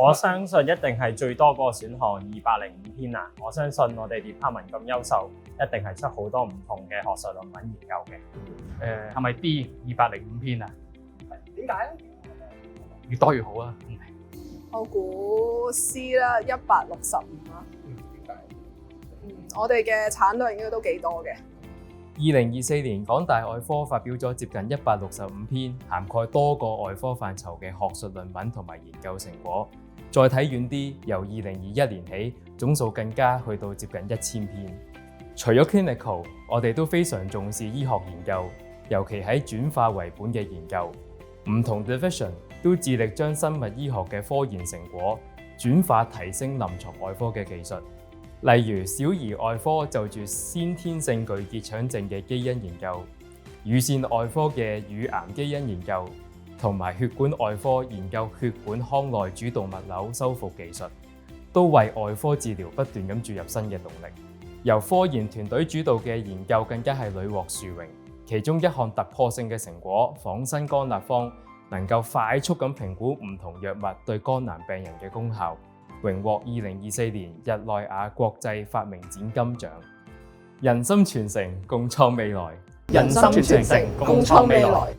我相信一定係最多嗰個選項205篇啊！我相信我哋 department 咁優秀，一定係出好多唔同嘅學術論文研究嘅。係咪 D 205篇啊？點解咧？越多越好啊！我估 C 啦，165啦。點解？我哋嘅產量應該都幾多嘅。2024年港大外科發表咗接近165篇，涵蓋多個外科範疇嘅學術論文同埋研究成果。再睇遠啲，由2021年起，總數更加去到接近1000篇。除咗 clinical， 我哋都非常重視醫學研究，尤其喺轉化為本嘅研究。唔同 division 都致力將生物醫學嘅科研成果轉化提升臨床外科嘅技術。例如小兒外科就住先天性巨結腸症嘅基因研究，乳腺外科嘅乳癌基因研究，同埋血管外科研究血管腔內主動脈瘤修復技術，都為外科治療不斷咁注入新嘅動力。由科研團隊主導嘅研究更加係屢獲殊榮，其中一項突破性嘅成果，仿生肝立方能夠快速咁評估唔同藥物對肝癌病人嘅功效，榮獲2024年日內瓦國際發明展金獎。人心傳承，共創未來。人心傳承，共創未來。